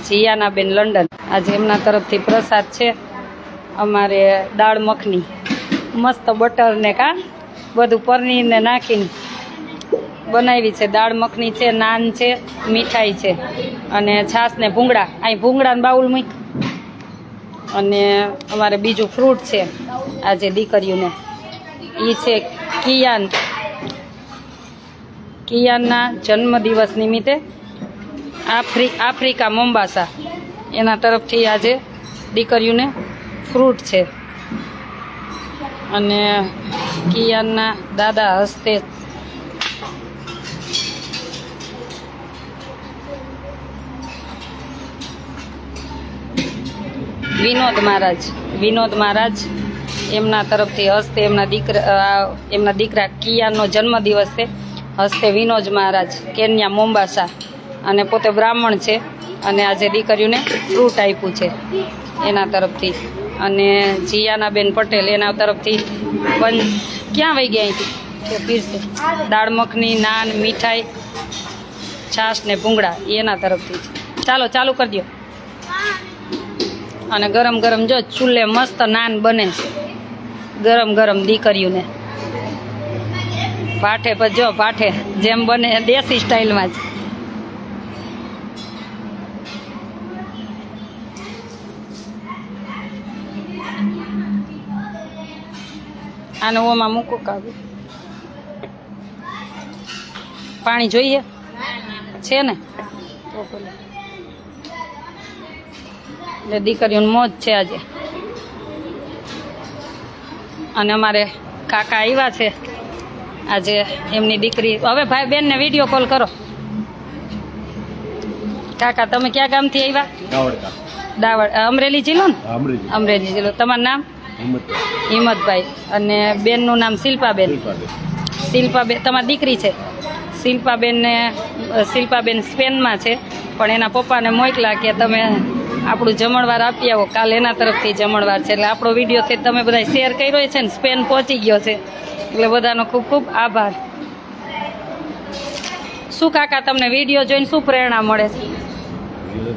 જીયાના બેન લંડન. આજે એમના તરફથી પ્રસાદ છે અમારે દાળ મખની, મસ્ત બટર ને બધું પનીરને નાખીને બનાવી છે. દાળ મખની છે, નાન છે, મીઠાઈ છે અને છાશ ને ભૂંગળા. અહીં ભૂંગળાને બાઉલ મૂક. અને અમારે બીજું ફ્રૂટ છે આજે દીકરીઓને, એ છે કિયાનના જન્મદિવસ નિમિત્તે આફ્રિકા મોમ્બાસા એના તરફથી આજે દીકરીઓને ફ્રૂટ છે. અને કિયાનના દાદા હસ્તે વિનોદ મહારાજ એમના તરફથી હસ્તે એમના દીકરા કિયાનનો જન્મદિવસ છે. હસ્તે વિનોદ મહારાજ કેન્યા મોમ્બાસા, અને પોતે બ્રાહ્મણ છે અને આજે દીકરીઓને ફ્રૂટ આપ્યું છે એના તરફથી. અને જીયાના બેન પટેલ એના તરફથી ક્યાં વહી ગયા અહીંથી પીરસે દાળ મખની, નાન, મીઠાઈ, છાશ ને ભૂંગળા એના તરફથી. ચાલો ચાલુ કરી દો. અને ગરમ ગરમ જો ચૂલે મસ્ત નાન બને છે, ગરમ ગરમ દીકરીઓને પાઠે પર જો પાઠે જેમ બને દેશી સ્ટાઇલમાં જ. આને ઓમાં મૂકો કાવ્યું. પાણી જોઈએ છે ને તો એટલે દીકરીઓને મોજ છે આજે. અને અમારે કાકા આવ્યા છે આજે, એમની દીકરી. હવે ભાઈ બેન ને વિડીયો કોલ કરો. કાકા તમે ક્યાં ગામથી આવ્યા? દાવડ, અમરેલી જિલ્લો ને? અમરેલી જિલ્લો. તમારું નામ? હિંમતભાઈ. અને બેનનું નામ શિલ્પાબેન. શિલ્પાબેન તમારી દીકરી છે? શિલ્પાબેન સ્પેનમાં છે, પણ એના પપ્પાને મોકલા કે તમે આપણું જમણવાર આપી આવો. કાલે એના તરફથી જમણવાર છે, એટલે આપણો વિડીયોથી તમે બધા શેર કર્યો છે ને, સ્પેન પહોંચી ગયો છે, એટલે બધાનો ખૂબ ખૂબ આભાર. શું કાકા તમને વિડીયો જોઈને શું પ્રેરણા મળે છે?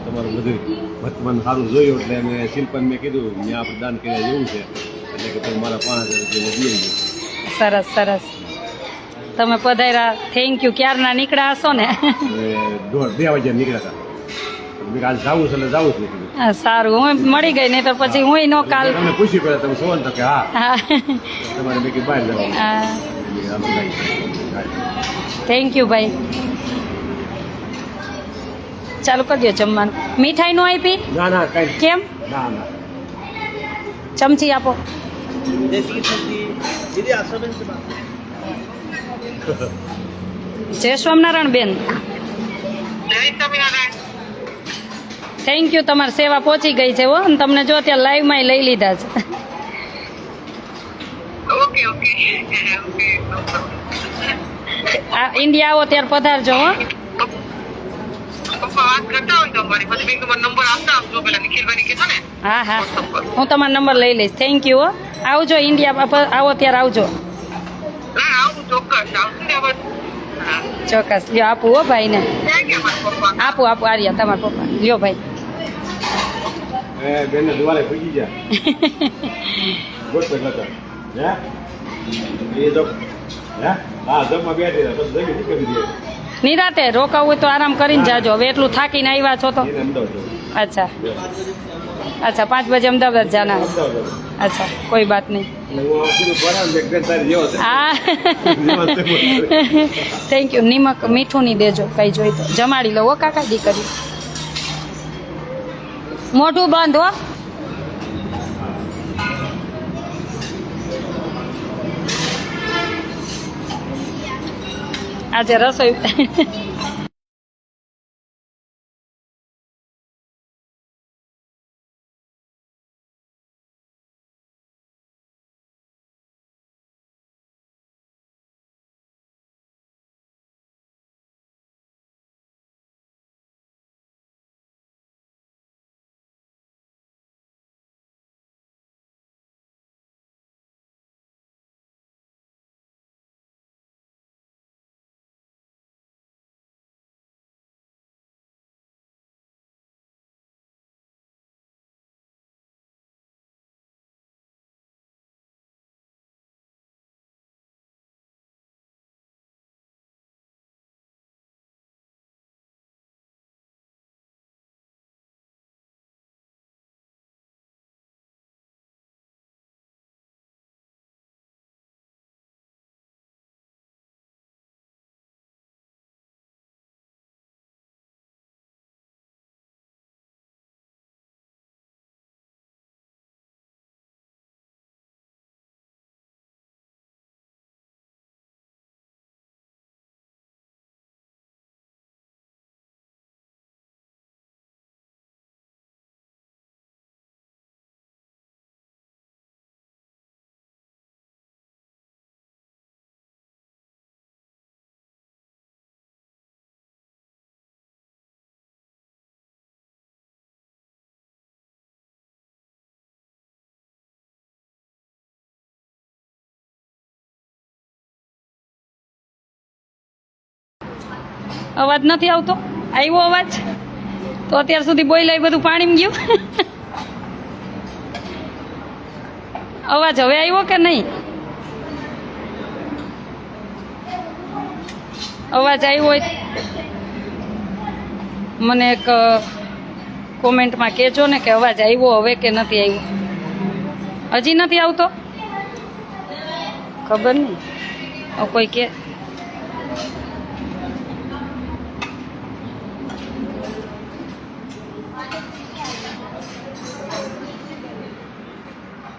તમારું બધું વર્તમાન સારું જોયું એટલે મેં શિલ્પન મેં કીધું મેં આપણે દાન કર્યા જેવું છે, એટલે કે તમે મારા 5000 રૂપિયા. સરસ સરસ. તમે પધાર્યા, થેન્ક યુ. ક્યારના નીકળ્યા હશો ને? 2 વાગ્યા નીકળ્યા હતા. આજ જાવું છે એટલે જાવું છે. સારું, હું મળી ગઈ, નહીં તો પછી હું નો કાલ તમને પૂછી પડે તમે સોન તો કે હા તમારે બેકી બહાર જવાનું. થેન્ક યુ ભાઈ. ચાલુ કરી દો જમવાનું. મીઠાઈ નો આપી? ના ના કઈ. કેમ? ના ના ચમચી આપો. જય સ્વામિનારાયણ બેન. Thank you. તમારી સેવા પહોંચી ગઈ છે હો, અને તમને જો ત્યાં લાઈવમાં લઈ લીધા છે. ઇન્ડિયા આવો ત્યારે પધારજો હો. હા હા, હું તમારો નંબર લઈ લઈશ. થેન્ક યુ હો. આવજો ઇન્ડિયા આવો ત્યારે આવજો. ચોક્કસ. લ્યો આપું હો ભાઈ ને. આપું આર્યા તમારા પપ્પા. લ્યો ભાઈ. બેન દુવારે પૂછી જા. Got pay Lata. એ તો હા જમવા બેઠી તો જમી નીકળી દે. નિરાતે રોકાવું હોય તો આરામ કરીને જાજો. હવે એટલું થાકીને આવ્યા છો તો. અચ્છા अच्छा 5 बजे अहमदाबाद जाना है. अच्छा कोई बात नहीं. हाँ थैंक यू. निमक मीठू नहीं देजो कई जोई तो जमाड़ी लो काका दीकरी. मोटू बंद हो. आज रसोई અવાજ નથી આવતો? આવ્યો અવાજ? તો અત્યાર સુધી બોલ્યા એ બધું પાણીમાં ગયું. અવાજ હવે આવ્યો કે નહીં? અવાજ આવ્યો હોય મને એક કોમેન્ટમાં કહેજો ને કે અવાજ આવ્યો હવે કે નથી આવ્યો. હજી નથી આવતો? ખબર નહીં, કોઈ કે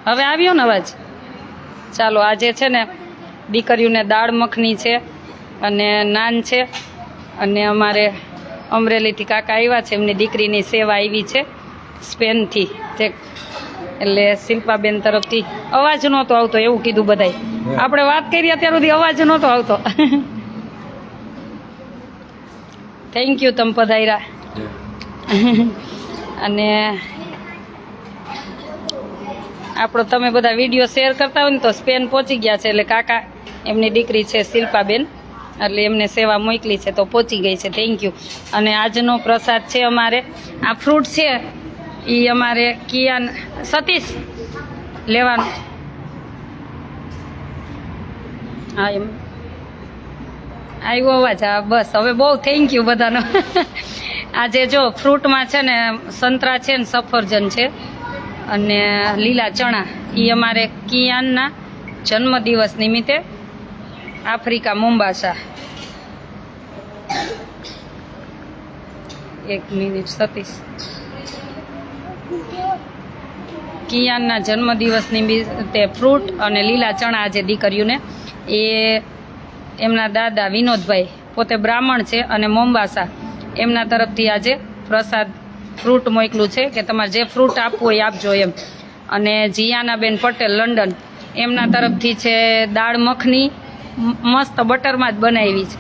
હવે આવ્યો ને અવાજ? ચાલો, આજે છે ને દીકરીઓને દાળ મખની છે અને નાન છે, અને અમારે અમરેલીથી કાકા આવ્યા છે, એમની દીકરીની સેવા આવી છે સ્પેનથી, એટલે શિલ્પાબેન તરફથી. અવાજ નહોતો આવતો એવું કીધું બધાય. આપણે વાત કરી અત્યાર સુધી અવાજ નહોતો આવતો. થેન્ક યુ, તમે પધાર્યા. અને આપણો તમે બધા વિડીયો શેર કરતા હોય ને તો સ્પેન પહોંચી ગયા છે, એટલે કાકા એમની દીકરી છે શિલ્પાબેન, એટલે એમને સેવા મોકલી છે તો પહોંચી ગઈ છે. Thank you. અને આજનો પ્રસાદ છે અમારે આ ફ્રૂટ છે, એ અમારે કિયાન સતીશ લેવાનું. હા, એમ આવ્યો અવાજ? હા, બસ હવે બહુ થેન્ક યુ બધાનો. આજે જો ફ્રૂટમાં છે ને સંતરા છે ને સફરજન છે અને લીલા ચણા, એ અમારે કિયાનના જન્મદિવસ નિમિત્તે આફ્રિકા મોમ્બાસા. 1 મિનિટ સતીશ. કિયાનના જન્મદિવસ નિમિત્તે ફ્રૂટ અને લીલા ચણા આજે દીકરીઓને, એ એમના દાદા વિનોદભાઈ પોતે બ્રાહ્મણ છે અને મોમ્બાસા, એમના તરફથી આજે પ્રસાદ ફ્રૂટ મોકલું છે કે તમારે જે ફ્રૂટ આપવું હોય આપજો એમ. અને જીયાનાબેન પટેલ લંડન, એમના તરફથી છે દાળ મખની મસ્ત બટરમાં જ બનાવી છે,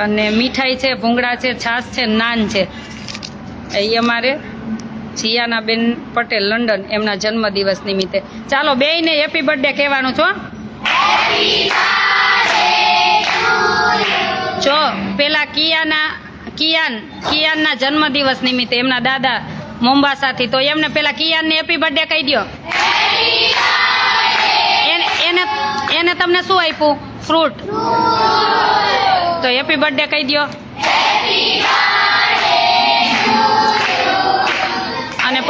અને મીઠાઈ છે, ભૂંગળા છે, છાશ છે, નાન છે. એ અમારે જીયાનાબેન પટેલ લંડન એમના જન્મદિવસ નિમિત્તે. ચાલો બેયને હેપી બર્થડે કહેવાનું છો. જો પેલા કિયાનના જન્મદિવસ નિમિત્તે એમના દાદા મોમ્બાસાથી, તો એમને પેલા કિયાનને હેપી બર્થડે કહી દો. એને તમને શું આપ્યું? ફ્રૂટ. તો હેપી બર્થડે કહી દો. અને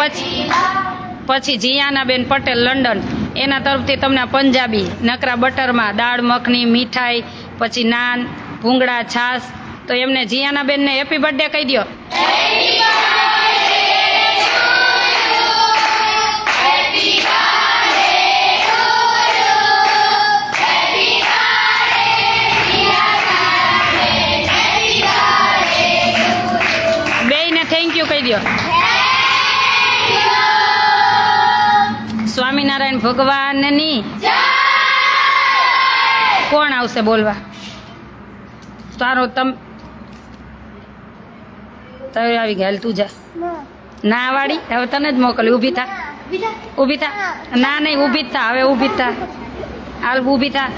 પછી જીયાનાબેન પટેલ લંડન, એના તરફથી તમને પંજાબી નકરા બટરમાં દાળ મખની, મીઠાઈ, પછી નાન, ભૂંગળા, છાશ. તો એમને જીયાનાબેનને હેપી બર્થડે કહી દો. બેયને થેન્ક યુ કહી દો. સ્વામિનારાયણ ભગવાનની. કોણ આવશે બોલવા? તારો તમ આવી ગયા, તું જા. ના વાળી, હવે તને જ મોકલી. ઊભી થા, ઊભી થા. ના નહીં, ઊભી જ થા, હવે ઊભી જ થા. હાલ ઊભી થા.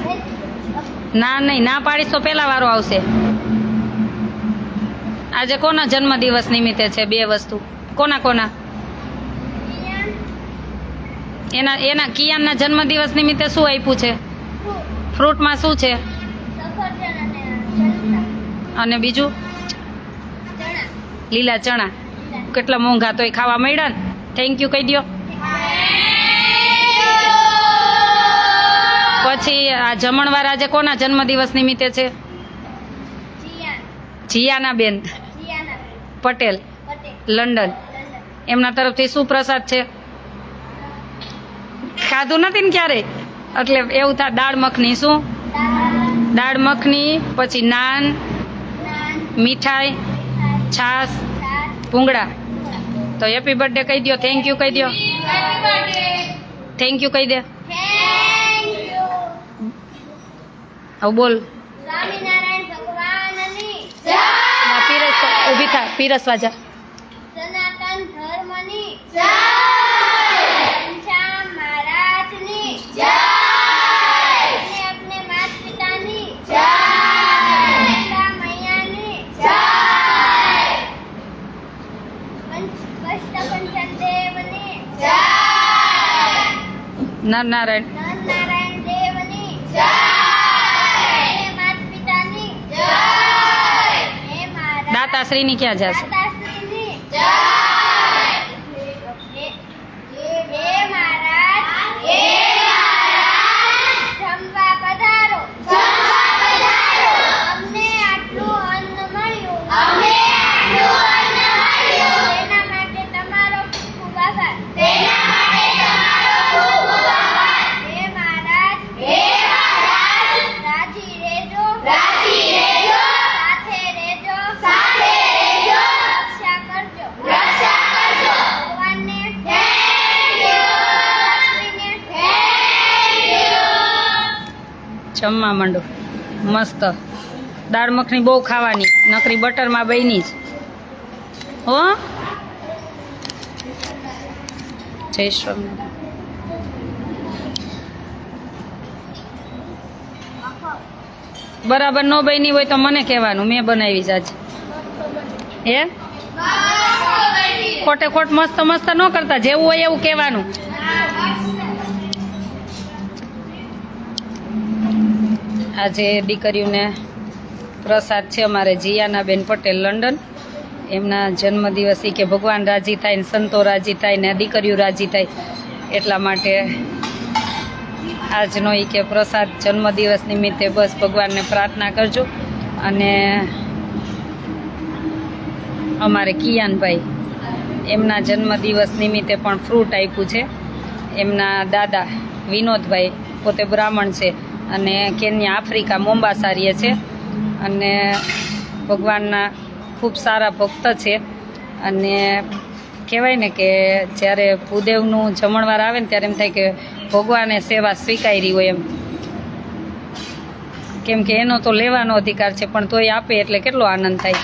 ના નહીં, ના પાડીશ તો પેલા વારો આવશે. આજે કોના જન્મદિવસ નિમિત્તે છે? 2 વસ્તુ. કોના? એના કિયાનના જન્મદિવસ નિમિત્તે શું આપ્યું છે? ફ્રૂટમાં શું છે? અને બીજું લીલા ચણા. કેટલા મોંઘા, તોય ખાવા મળ્યા ને. થેન્ક યુ કહી દો. પછી આ જમણવાર આજે કોના જન્મદિવસ નિમિત્તે છે? જીયાનાબેન પટેલ લંડન, એમના તરફથી શું પ્રસાદ છે? ખાધું નથી ને ક્યારે, એટલે એવું થાય. દાળ મખની. શું દાળ મખની? પછી નાન, મીઠાઈ, છાશ, ભૂંગળા. તો હેપી બર્થડે કહી દો. થેન્ક યુ કહી દો. થેન્ક યુ કહી દે. હવે બોલ. ઊભી થા, પીરસવા જા. સનાતન ધર્મની જય. ઘનશ્યામ મહારાજની જય. अपने माता पिता ની જય. મૈયાની જય. કષ્ટભંજન દેવની જય નરનારાયણ નરનારાયણ દેવની જય હે માતા પિતાની જય હે મારા દાતાશ્રીની ક્યાં જશે માતાશ્રીની જય હે મહારાજ જમવા પધારો અમને આટલું અન્ન મળ્યું તેના માટે તમારો ખૂબ ખૂબ આભાર હે મહારાજ રાજી રહેજો સાથે રહેજો રક્ષા કરજો ભગવાનને જમવા માંડો મસ્ત દાળ મખની બહુ ખાવાની નકરી બટરમાં બની જ હો જય સ્વામિનારાયણ બરાબર ન બની હોય તો મને કહેવાનું મેં બનાવી જ આજે હે ખોટે ખોટ મસ્ત મસ્ત ન કરતા જેવું હોય એવું કહેવાનું આજે દીકરીઓને પ્રસાદ છે અમારે જીયાનાબેન પટેલ લંડન એમના જન્મદિવસ કે ભગવાન રાજી થાય ને સંતો રાજી થાય ને દીકરીઓ રાજી થાય એટલા માટે આજનો કે પ્રસાદ જન્મદિવસ નિમિત્તે બસ ભગવાનને પ્રાર્થના કરજો અને અમારે કિયાનભાઈ એમના જન્મદિવસ નિમિત્તે પણ ફ્રૂટ આપ્યું છે એમના દાદા વિનોદભાઈ પોતે બ્રાહ્મણ છે અને કેન્યા આફ્રિકા મોમ્બાસા રહે છે અને ભગવાનના ખૂબ સારા ભક્ત છે અને કહેવાય ને કે જ્યારે ભૂદેવનું જમણવાર આવે ને ત્યારે એમ થાય કે ભગવાને સેવા સ્વીકારી હોય એમ કેમ કે એનો તો લેવાનો અધિકાર છે પણ તોય આપે એટલે કેટલો આનંદ થાય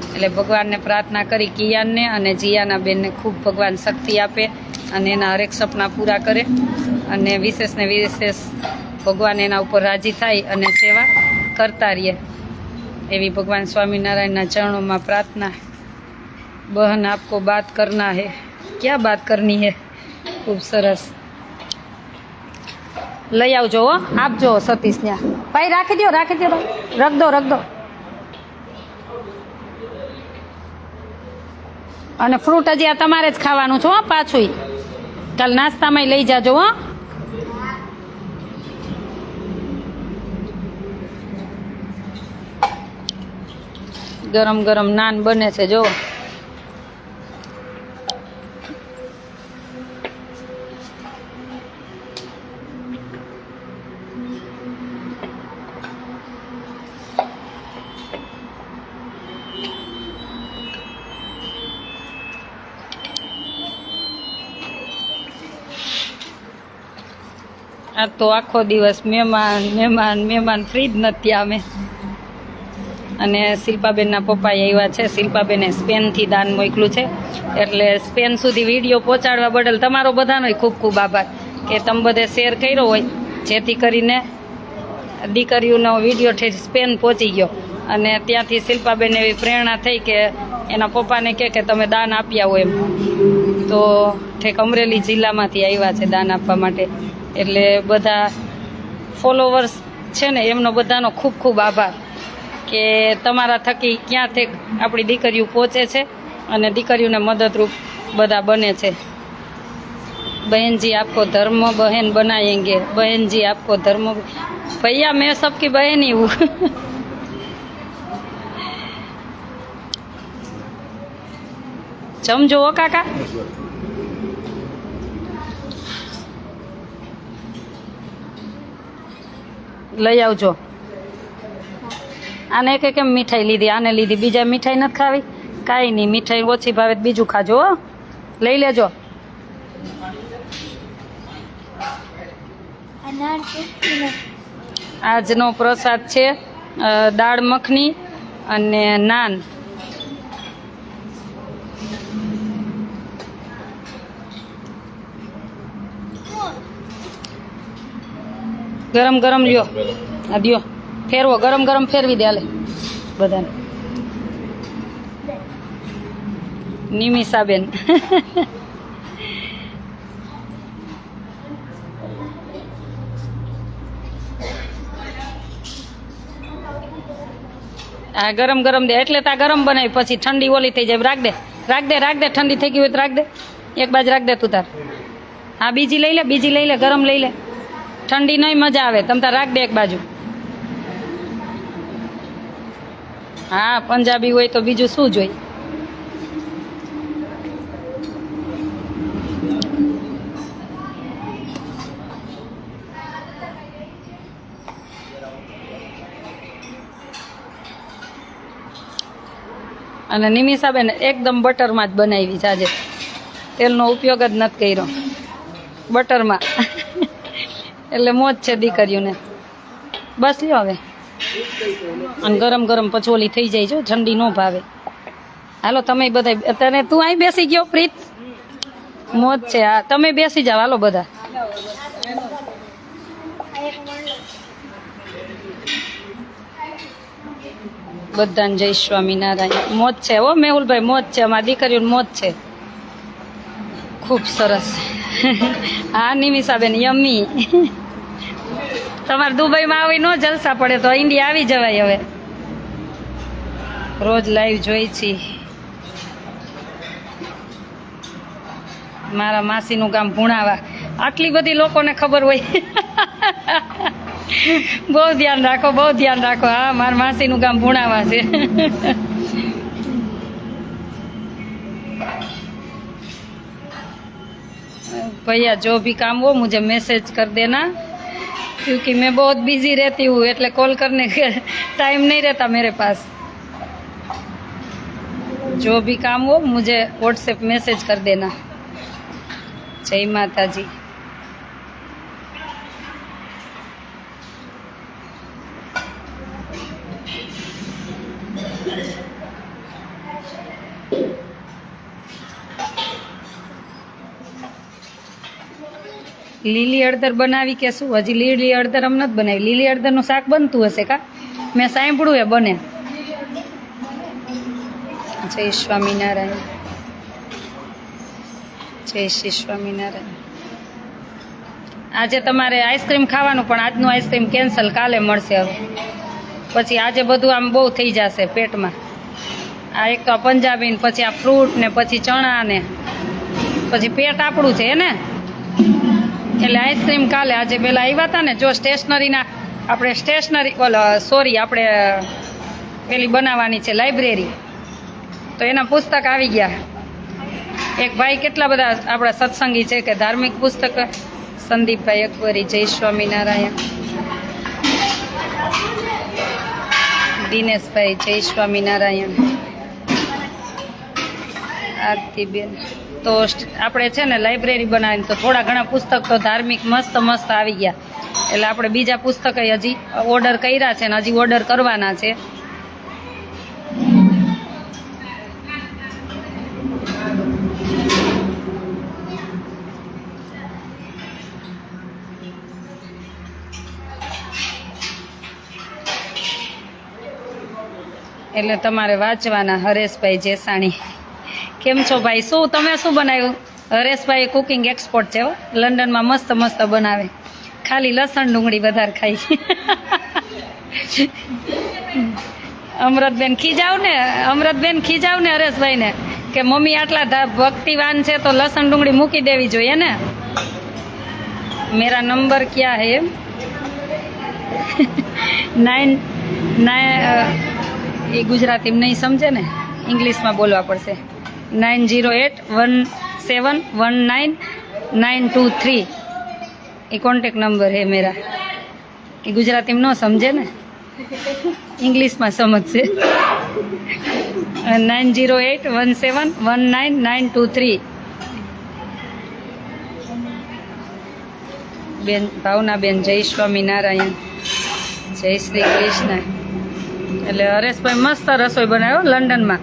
એટલે ભગવાનને પ્રાર્થના કરી કિયાનને અને જીયાના બેનને ખૂબ ભગવાન શક્તિ આપે અને એના હરેક સપના પૂરા કરે અને વિશેષને વિશેષ ભગવાન એના ઉપર રાજી થાય અને સેવા કરતા રહીએ એવી ભગવાન સ્વામિનારાયણના ચરણોમાં પ્રાર્થના બહન આપકો બાત કરના હે ક્યાં બાત કરની હે ખૂબ સરસ લઈ આવજો હો આપજો સતીશ ત્યાં ભાઈ રાખી દો રખ દો અને ફ્રૂટ હજી આ તમારે જ ખાવાનું છે હો પાછું કાલ નાસ્તામાં લઈ જાજો હો ગરમ ગરમ નાન બને છે જો આ તો આખો દિવસ મહેમાન ફ્રી જ નથી અમે અને શિલ્પાબેનના પપ્પાએ આવ્યા છે શિલ્પાબેને સ્પેનથી દાન મોકલું છે એટલે સ્પેન સુધી વિડીયો પહોંચાડવા બદલ તમારો બધાનો ખૂબ ખૂબ આભાર કે તમે બધે શેર કર્યો હોય જેથી કરીને દીકરીઓનો વિડીયો ઠેઠ સ્પેન પહોંચી ગયો અને ત્યાંથી શિલ્પાબેન એવી પ્રેરણા થઈ કે એના પપ્પાને કહે કે તમે દાન આપ્યા હોય એમ તો ઠેક અમરેલી જિલ્લામાંથી આવ્યા છે દાન આપવા માટે એટલે બધા ફોલોવર્સ છે ને એમનો બધાનો ખૂબ ખૂબ આભાર કે તમારા થકી ક્યાંથી આપણી દીકરીઓ પહોંચે છે અને દીકરીઓને મદદરૂપ બધા બને છે બહેનજી આપકો ધર્મ બહેન બનાએંગે બહેનજી આપકો ધર્મ ભૈયા મેં સબકી બહેન ही हूँ સમજો હો કાકા લઈ આવજો આને કે કેમ મીઠાઈ લીધી આને લીધી બીજા મીઠાઈ નથી ખાવી કાંઈ નહીં મીઠાઈ ઓછી ભાવે બીજું ખાજો હો લઈ લેજો આજનો પ્રસાદ છે દાળ મખની અને નાન ગરમ ગરમ લ્યો આ દ્યો ફેરવો ગરમ ગરમ ફેરવી દે હાલે બધાને નિમિષાબેન. આ ગરમ ગરમ દે એટલે તા ગરમ બનાવી પછી ઠંડી ઓલી થઈ જાય. રાખ દે ઠંડી થઈ ગઈ હોય તો રાખ દે. એક બાજુ રાખ દે તું તાર. હા બીજી લઈ લે ગરમ લઈ લે. ઠંડી નહીં મજા આવે. તમ તાર રાખ દે એક બાજુ. હા પંજાબી હોય તો બીજું શું જોઈ. અને નિમિષાબેન એકદમ બટરમાં જ બનાવી છે આજે. તેલનો ઉપયોગ જ નથી કર્યો. બટરમાં એટલે મોજ છે દીકરીઓને. બસ લ્યો હવે. અને ગરમ ગરમ પછી ઓલી થઈ જાય જો ઠંડી ન ભાવે. હાલો તમે બધા તને તું અહીં બેસી ગયો પ્રીત. મોજ છે. હા તમે બેસી જાઓ હાલો બધા. બધાને જય સ્વામિનારાયણ. મોજ છે હો મેહુલભાઈ, મોજ છે. અમારી દીકરીઓને મોજ છે. ખૂબ સરસ. હા નિમિષાબેન યમ્મી. તમારે દુબઈમાં આવી ન જલસા પડે તો ઇન્ડિયા આવી જવાય. હવે રોજ લાઈવ જોઈ છી. મારા માસીનું ગામ ભુણાવા. આટલી બધી લોકોને ખબર હોય. બહુ ધ્યાન રાખો. હા મારા માસીનું ગામ ભુણાવા છે. भैया जो भी काम हो मुझे मैसेज कर देना क्योंकि मैं बहुत बिजी रहती हूँ એટલે कॉल करने का टाइम नहीं रहता मेरे पास. जो भी काम हो मुझे व्हाट्सएप मैसेज कर देना. जय माता जी. લીલી હળદર બનાવી કે શું? હજી લીલી હળદર અમ નથી બનાવી. લીલી હળદરનું શાક બનતું હશે કા? મેં સાંભળ્યું એ બને. જય સ્વામિનારાયણ. જય શ્રી સ્વામિનારાયણ. આજે તમારે આઈસ્ક્રીમ ખાવાનું પણ આજનું આઈસ્ક્રીમ કેન્સલ. કાલે મળશે હવે. પછી આજે બધું આમ બહુ થઈ જશે પેટમાં. આ એક તો પંજાબી ને પછી આ ફ્રૂટ ને પછી ચણા ને પછી પેટ આપણું છે ને. એટલે આઈસ્ક્રીમ કાલે. આજે પેલા આવ્યા હતા ને જો સ્ટેશનરીના આપણે આપણે પેલી બનાવવાની છે લાઇબ્રેરી તો એના પુસ્તક આવી ગયા. એક ભાઈ કેટલા બધા આપણા સત્સંગી છે કે ધાર્મિક પુસ્તક. સંદીપભાઈ અકબરી. જય સ્વામિનારાયણ. દિનેશભાઈ જય સ્વામિનારાયણ. આરતીબેન. તો આપણે છે ને લાઇબ્રેરી બનાવીને તો થોડા ઘણા પુસ્તક તો ધાર્મિક મસ્ત આવી ગયા. એટલે આપણે બીજા પુસ્તક હજી ઓર્ડર કર્યા છે ને હજી ઓર્ડર કરવાના છે. એટલે તમારે વાંચવાના. હરેશભાઈ જેસાણી. કેમ છો ભાઈ? તમે શું બનાવ્યું? હરેશભાઈ કુકિંગ એક્સપર્ટ છે. લંડનમાં મસ્ત બનાવે. ખાલી લસણ ડુંગળી વધારે ખાઈ. અમૃતબેન ખીજાવ ને હરેશભાઈને કે મમ્મી આટલા ભક્તિવાન છે તો લસણ ડુંગળી મૂકી દેવી જોઈએ ને. મેરા નંબર ક્યાં હે? 9 એ ગુજરાતીમાં નહીં સમજે ને, ઇંગ્લિશમાં બોલવા પડશે. 9081719923 ये कॉन्टेक्ट नंबर है मेरा. ये गुजराती में न समझे ने, इंग्लिश में समझ से. 9081719923. बेन भावना बेन जय स्वामीनारायण. जय श्री कृष्ण. એટલે હરેશભાઈ મસ્ત રસોઈ બનાવ્યો લંડનમાં.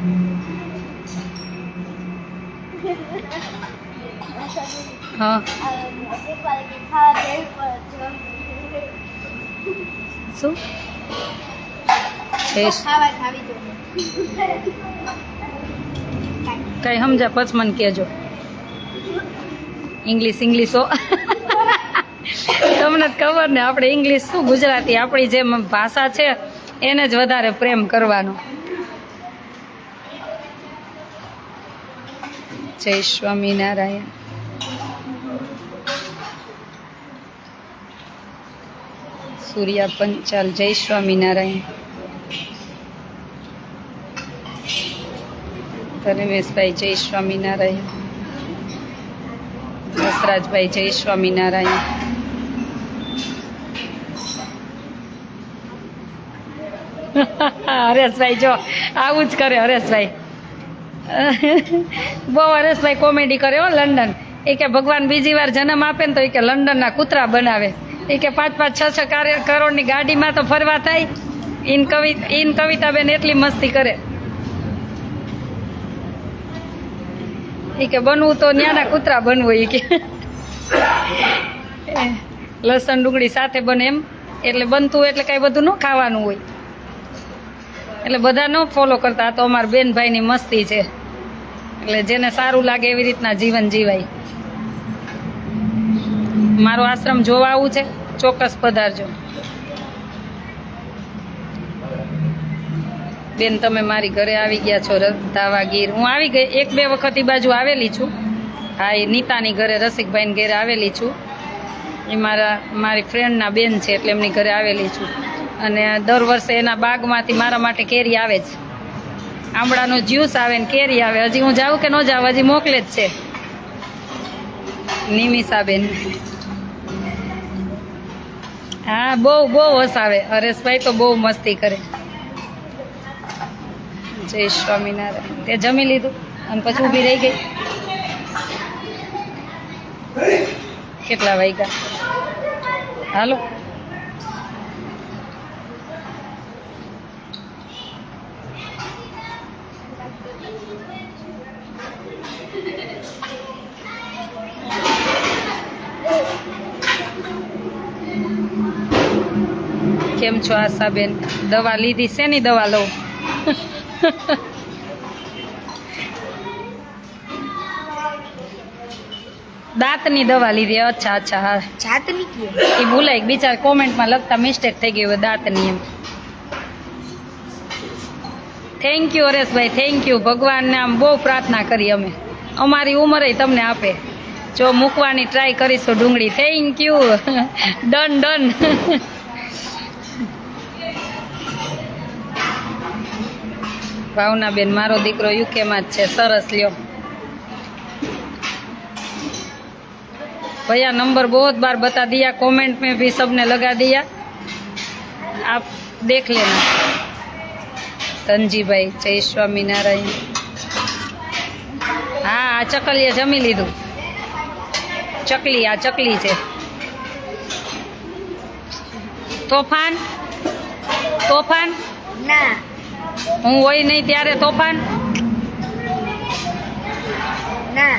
હા શું કઈ સમજા પછી મને કહેજો. ઇંગ્લિશ હો. તમને જ ખબર ને, આપણે ઇંગ્લિશ શું, ગુજરાતી આપણી જે ભાષા છે એને જ વધારે પ્રેમ કરવાનો. જય સ્વામિનારાયણ. સૂર્યા પંચાલ, જય સ્વામિનારાયણ. ધર્મેશભાઈ, જય સ્વામિનારાયણ. વસરાજભાઈ, જય સ્વામિનારાયણ. હરેશભાઈ જો આવું જ કરે. હરેશભાઈ બહુ હરેશભાઈ કોમેડી કરે હો. લંડન એ કે ભગવાન બીજી વાર જન્મ આપે ને તો એ કે લંડનના કૂતરા બનાવે. એ કે 5-5, 6-6 કરોડની ગાડીમાં તો ફરવા થાય. ઇન કવિતાબેન એટલી મસ્તી કરે. એ કે બનવું તો ન્યાના કૂતરા બનવું. એ કે લસણ ડુંગળી સાથે બને એમ, એટલે બનતું હોય એટલે કાંઈ બધું ન ખાવાનું હોય, એટલે બધા ન ફોલો કરતા. આ તો અમારા બેનભાઈની મસ્તી છે, એટલે જેને સારું લાગે એવી રીતના જીવન જીવાય. મારો આશ્રમ જોવા આવું છે, ચોક્કસ પધારજો. બેન તમે મારી ઘરે આવી ગયા છો રતાવા ગીર. હું આવી ગઈ 1-2 વખત એ બાજુ આવેલી છું. હા, એ નીતાની ઘરે, રસિકભાઈની ઘરે આવેલી છું. એ મારી ફ્રેન્ડના બેન છે એટલે એમની ઘરે આવેલી છું. અને દર વર્ષે એના બાગમાંથી મારા માટે કેરી આવે જ. આંબળાનો જ્યુસ આવે ને કેરી આવે. હજી હું જાઉં કે ન જાઉં, હજી મોકલે જ છે નિમિષાબેન. હા, બહુ હસાવે. હરેશભાઈ તો બહુ મસ્તી કરે. જય સ્વામિનારાયણ. તે જમી લીધું અને પછી ઊભી રહી ગઈ. કેટલા વાગ્યા? હાલો. કેમ છો આશાબેન? દવા લીધી? શેની દવા લઉં? દાંતની દવા લીધી. અચ્છા હા, જાતની કે એ ભૂલાઈ. બિચાર કોમેન્ટમાં લખતા મિસ્ટેક થઈ ગઈ હોય દાંતની એમ. Thank you Hareshbhai, thank you. ભગવાનને આમ બહુ પ્રાર્થના કરી અમે. અમારી ઉંમરે તમને આપે. જો મૂકવાની ટ્રાય કરીશું ડુંગળી. Thank you. ડન. ભાવનાબેન મારો દીકરો યુકેમાં જ છે. સરસ લ્યો. भैया नंबर बहुत बार बता दिया, कमेंट में भी सबने लगा दिया, आप देख लेना. तंजी भाई, जय स्वामीनारायण. हाँ, आ चकलीए जमी लीधु. चकली, आ चकली છે. તોફાન ના, હું હોય નહીં ત્યારે તોફાન ના,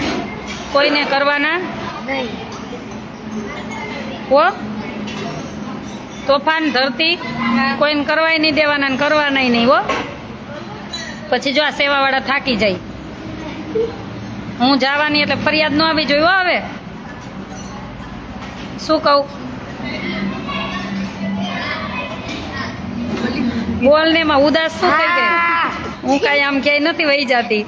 કોઈને કરવાના નહીં. હો. તોફાન ધરતી કોઈને કરવાય નહીં દેવાના ને કરવાના નહીં. હો, પછી જો આ સેવાવાળા થાકી જાય. હું જવાની એટલે ફરિયાદ ન આવી જોઈએ. હો, હવે શું કહું? બોલ ને, એમાં ઉદાસ શું થઈ ગઈ? હું કાંઈ આમ ક્યાંય નથી વહી જતી.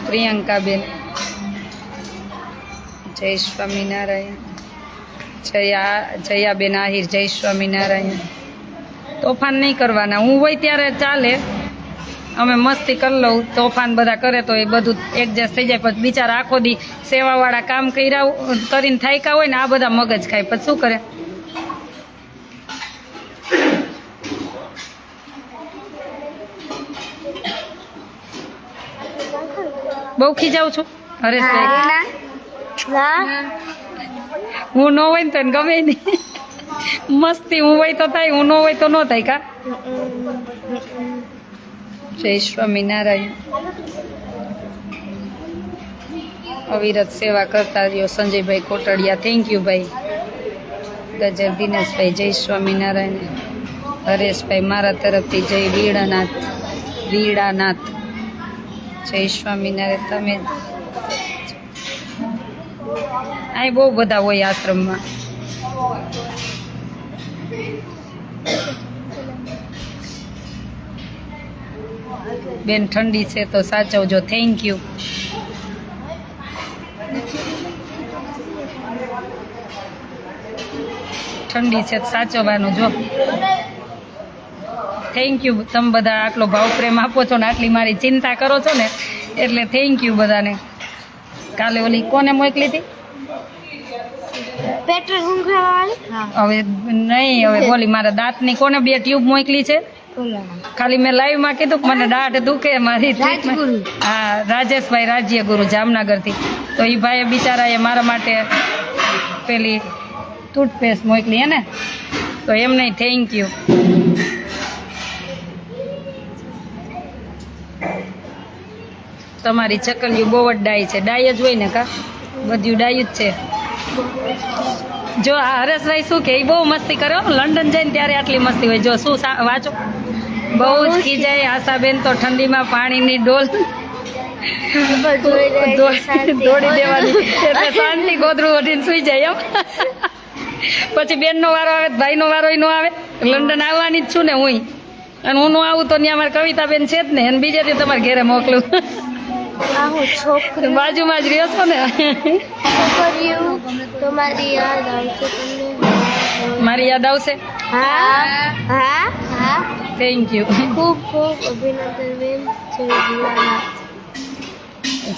પ્રિયંકાબેન, જય સ્વામિનારાયણ. જયાબેન આહિર, જય સ્વામિનારાયણ. તોફાન નહીં કરવાના. હું હોય ત્યારે ચાલે, અમે મસ્તી કરી લઉં. તોફાન બધા કરે તો એ બધું એડજસ્ટ થઈ જાય. પછી બિચારા આખો દી સેવાવાળા કામ કરીને થાક્યા હોય ને, આ બધા મગજ ખાય. પછી શું કરે? બહુ ખીજાવું છું હરેશભાઈ. હું ન હોય ને તો એને ગમે નહીં. મસ્તી હું હોય તો થાય, હું ન હોય તો ન થાય. કા જય સ્વામિનારાયણ. અવિરત સેવા કરતા રહ્યો સંજયભાઈ કોટડિયા. થેન્ક યુ ભાઈ. ગજર દિનેશભાઈ જય સ્વામિનારાયણ. હરેશભાઈ મારા તરફથી જય વીડાનાથ. જય સ્વામિનારાયણ. તમે અહીં બહુ બધા હોય આશ્રમમાં. બેન ઠંડી છે તો સાચવજો. Thank you. ઠંડી છે તો સાચવવાનું જો. Thank you. તમે બધા આટલો ભાવ પ્રેમ આપો છો ને આટલી મારી ચિંતા કરો છો ને એટલે થેન્ક યુ બધાને. કાલે ઓલી કોને મોકલી હતી? પેટ્રોલ ઊંઘવાવાળી? હા. હવે નહીં, હવે બોલી મારા દાંતની કોને 2 ટ્યુબ મોકલી છે? ખાલી મેં લાઈવમાં કીધું કે મને દાઢ દુખે મારી. રાજગુરુ. હા, રાજેશભાઈ રાજ્યગુરુ જામનગરથી. તો એ ભાઈએ બિચારાએ મારા માટે પેલી ટૂથપેસ્ટ મોકલી હે ને, તો એમને થેન્ક યુ. તમારી ચકલિયું બહુ જ ડાય છે. ડાય જ હોય ને કા? બધું ડાયું જ છે. જો આ હરેશભાઈ શું કે એ બહુ મસ્તી કરે હો. લંડન જઈને ત્યારે આટલી મસ્તી હોય. જો શું વાંચો, બહુ જ ખીજાય. આશાબેન તો ઠંડીમાં પાણીની ડોલ દોડી દેવાની એટલે શાંતિ ગોદરું ઓઢીને સુઈ જાય એમ. પછી બેનનો વારો આવે, ભાઈનો વારો ન આવે. લંડન આવવાની જ છું ને હું, અને હું ન આવું તો ત્યાં અમારે કવિતાબેન છે જ ને, અને બીજેથી તમારે ઘરે મોકલું. છોકરી બાજુમાં જ રહ્યો છો ને. છોકરીઓ તમારી યાદ આવશે તમને. મારી યાદ આવશે. હા હા હા. Thank you. ખૂબ ખૂબ અભિનંદન બેન. જય ભોળાનાથ.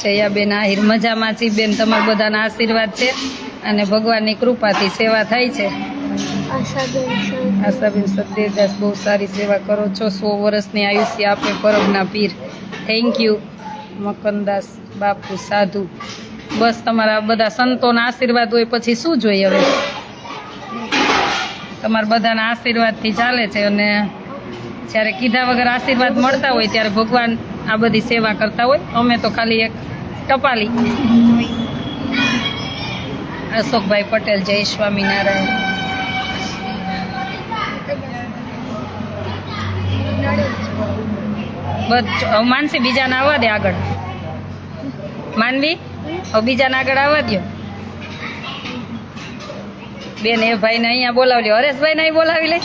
જયાબેન આહિર મજામાં છીએ બેન. તમારા બધાના આશીર્વાદ છે અને ભગવાનની કૃપાથી સેવા થાય છે. આશાબેન સદેવદાસ બહુ સારી સેવા કરો છો. 100 વર્ષની આયુષ્ય આપે પરમના પીર. Thank you. મકનદાસ બાપુ સાધુ. બસ તમારા બધા સંતોના આશીર્વાદ હોય પછી શું જોઈએ હવે? તમારા બધાના આશીર્વાદથી ચાલે છે, અને જ્યારે કીધા વગર આશીર્વાદ મળતા હોય ત્યારે ભગવાન આ બધી સેવા કરતા હોય. અમે તો ખાલી એક ટપાલી. અશોકભાઈ પટેલ જય સ્વામિનારાયણ. બસ માનસી બીજાને આવવા દે આગળ. માનવી હવે બીજાને આગળ આવવા દો. બેન એ ભાઈને અહીંયા બોલાવજો. હરેશભાઈને અહીં બોલાવી લે.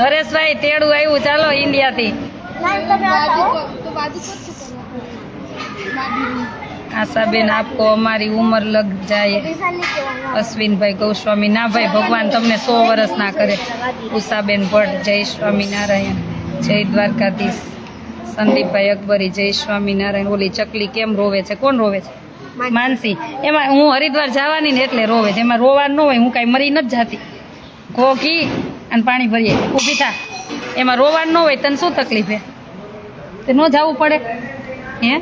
હરેશભાઈ તેડું આવ્યું, ચાલો ઇન્ડિયાથી. આશાબેન આપકો અમારી ઉંમર લગ જાય. અશ્વિનભાઈ ગૌસ્વામી. ના ભાઈ, ભગવાન તમને 100 વર્ષ ના કરે. ઉષાબેન ભટ્ટ જય સ્વામિનારાયણ. જય દ્વારકાધીશ. સંદીપભાઈ અકબરી જય સ્વામિનારાયણ. ઓલી ચકલી કેમ રોવે છે? કોણ રોવે છે? માનસી. એમાં હું હરિદ્વાર જવાની ને એટલે રોવે છે. એમાં રોવાનું ન હોય. હું કાંઈ મરી નથી જાતી. ઘી અને પાણી ભરીએ, ઊભી થા. એમાં રોવાનું ન હોય. તને શું તકલીફ હે? તે ન જવું પડે હે?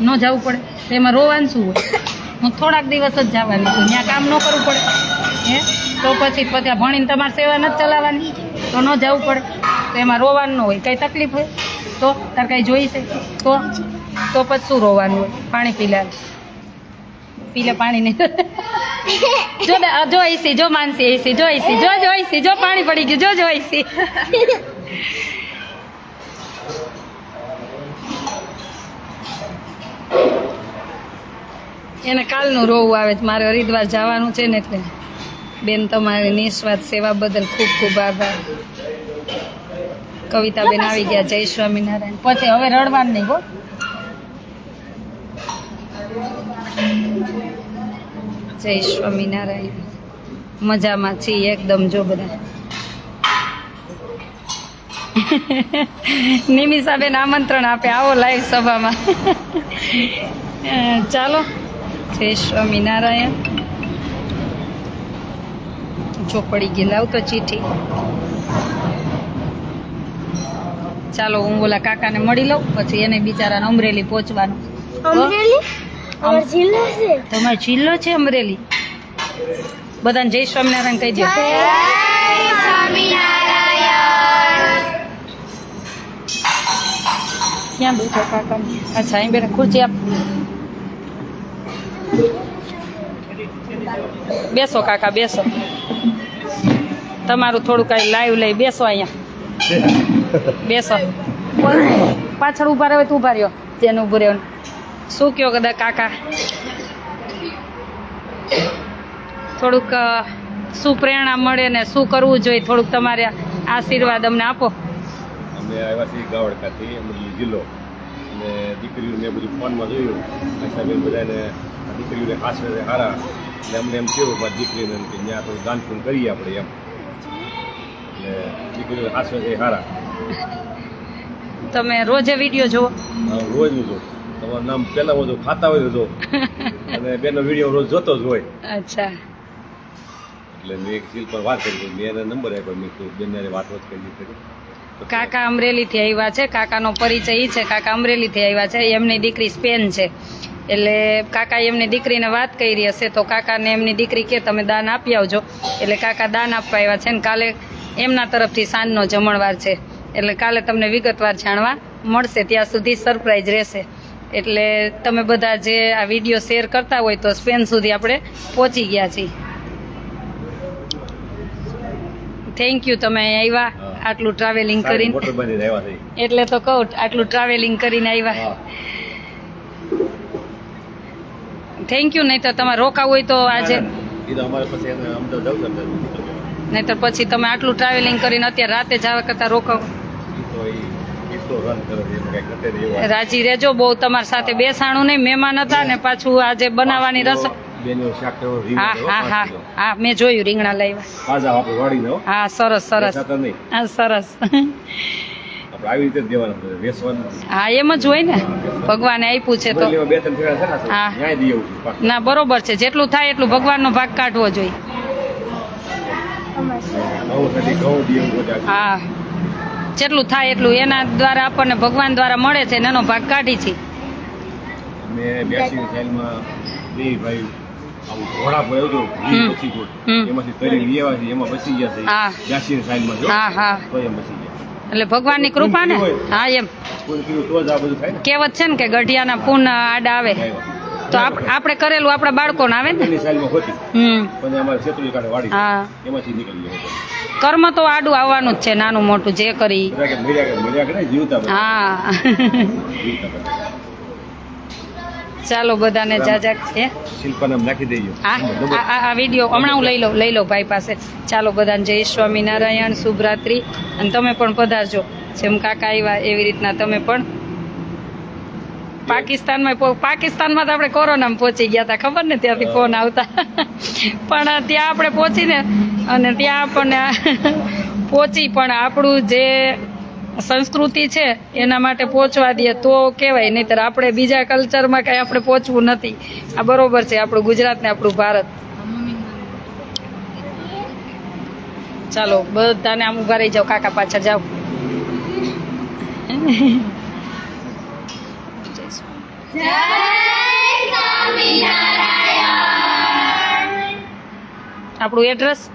ન જવું પડે તો એમાં રોવાનું શું હોય? હું થોડાક દિવસ જ જવાની છું. ત્યાં કામ ન કરવું પડે હે? તો પછી ભણીને તમારે સેવા નથી ચલાવવાની તો ન જવું પડે. તો એમાં રોવાનું ન હોય. કંઈ તકલીફ હોય તો તારે કાંઈ જોઈ છે તો પછી શું રોવાનું હોય? પાણી પી લે પાણી નહીં. જો એસી, જો માનસી એસી, જો એસી, જો એસી, જો પાણી પડી ગયું, જો એસી. એને કાલનું રોવું આવે છે. મારે હરિદ્વાર જવાનું છે ને એટલે. બેન તમારી નિસ્વાર્થ સેવા બદલ ખૂબ ખૂબ આભાર. કવિતાબેન આવી ગયા જય સ્વામિનારાયણ. પછી હવે રડવાનું નહીં હો. જય સ્વામિનારાયણ. મજામાં છીએ એકદમ. જો બધા નિમિષાબેન આમંત્રણ આપે, આવો લાઈવ સભામાં. ચાલો, જય સ્વામિનારાયણ. જો પડી ગઈ, લાવ તો ચીઠી. ચાલો, હું ઓલા કાકાને મળી લઉં, પછી એને બિચારાને અમરેલી પહોંચવાનું. અમરેલી અમારો જિલ્લો છે. તમારો જિલ્લો છે અમરેલી. બધાને જય સ્વામિનારાયણ કહી દો. જય સ્વામિનારાયણ. ક્યાં બેઠો કાકા? અચ્છા, અહીં બેઠા. ખુરશી આપ. બેસો કાકા, બેસો. તમારું થોડું કાંઈ લાઈવ લઈ બેસો અહીંયા બેસો પાછળ ઊભા રહ્યો તો ઊભા રહ્યો જેને ઊભું રહેવાનું શું કહો કદાચ કાકા થોડુંક શું પ્રેરણા મળે ને શું કરવું જોઈએ થોડુંક તમારે આશીર્વાદ અમને આપો અમે આવ્યા છીએ ગાવડકાથી અમરેલી જિલ્લો અને દીકરીઓને બધું ફોનમાં જોયું સાહેબ બધાને દીકરીઓને ખાસ રીતે સારા એટલે અમને એમ કેવું મારી દીકરીને કે ત્યાં થોડું દાન પૂન કરીએ આપણે એમ એટલે દીકરીઓને ખાસ રીતે સારા તમે રોજે વિડીયો જુઓ રોજ હું જોઉં તમારું નામ પહેલાં બધું ખાતા હોય તો અને બેનો વિડીયો રોજ જોતો જ હોય અચ્છા એટલે મેં એક સીલ પર વાત કરી મેં એને નંબર આપ્યો મેં કીધું બેનને વાત કરી કાકા અમરેલીથી આવ્યા છે કાકાનો પરિચય ઈ છે કાકા અમરેલીથી આવ્યા છે એમની દીકરી સ્પેન છે એટલે કાકાએ એમની દીકરીને વાત કરી હશે તો કાકાને એમની દીકરી કે તમે દાન આપી આવજો એટલે કાકા દાન આપવા આવ્યા છે ને કાલે એમના તરફથી સાંજનો જમણવાર છે એટલે કાલે તમને વિગતવાર જાણવા મળશે ત્યાં સુધી સરપ્રાઈઝ રહેશે એટલે તમે બધા જે આ વિડીયો શેર કરતા હોય તો સ્પેન સુધી આપણે પહોંચી ગયા છીએ થેન્ક યુ તમે અહીંયા આવ્યા આટલું ટ્રાવેલિંગ કરીને એટલે તો કહું આટલું ટ્રાવેલિંગ કરીને આવ્યા થેન્ક યુ નહીં તો તમારે રોકાવું હોય તો આજે નહીં તો પછી તમે આટલું ટ્રાવેલિંગ કરીને અત્યારે રાતે જવા કરતાં રોકાવ રાજી રહેજો બહુ તમારી સાથે બેસાણું નહીં મહેમાન હતા ને પાછું આજે બનાવવાની રસ હા હા હા હા મેં જોયું રીંગણા લાવ્યા હા સરસ સરસ હા સરસ હા એમ જ હોય ને ભગવાને આપ્યું છે તો હા ના બરોબર છે જેટલું થાય એટલું ભગવાનનો ભાગ કાઢવો જોઈએ હા જેટલું થાય એટલું એના દ્વારા આપણને ભગવાન દ્વારા મળે છે એનો ભાગ કાઢી છે એટલે ભગવાનની કૃપા ને હા એમ કહેવત છે ને કે ગઢિયાના પૂન આડા આવે તો આપણે કરેલું આપણા બાળકોને આવે ને હા કર્મ તો આડું આવવાનું જ છે નાનું મોટું જે કરી હા ચાલો બધાને જાજા છે આ વિડીયો હમણાં હું લઈ લઉં ભાઈ પાસે ચાલો બધાને જય સ્વામિનારાયણ શુભરાત્રી અને તમે પણ પધારજો જેમ કાકા આવ્યા એવી રીતના તમે પણ પાકિસ્તાનમાં તો આપણે કોરોનામાં પહોંચી ગયા હતા ખબર ને ત્યાંથી ફોન આવતા પણ ત્યાં આપણે પહોંચીને અને ત્યાં આપણને પહોંચી પણ આપણું જે સંસ્કૃતિ છે એના માટે પહોંચવા દઈએ તો કહેવાય નહીંતર આપણે બીજા કલ્ચરમાં કાંઈ આપણે પહોંચવું નથી આ બરોબર છે આપણું ગુજરાત ને આપણું ભારત ચાલો બધાને આમ ઉભા રહી જાઓ કાકા પાછળ જાઓ આપણું એડ્રેસ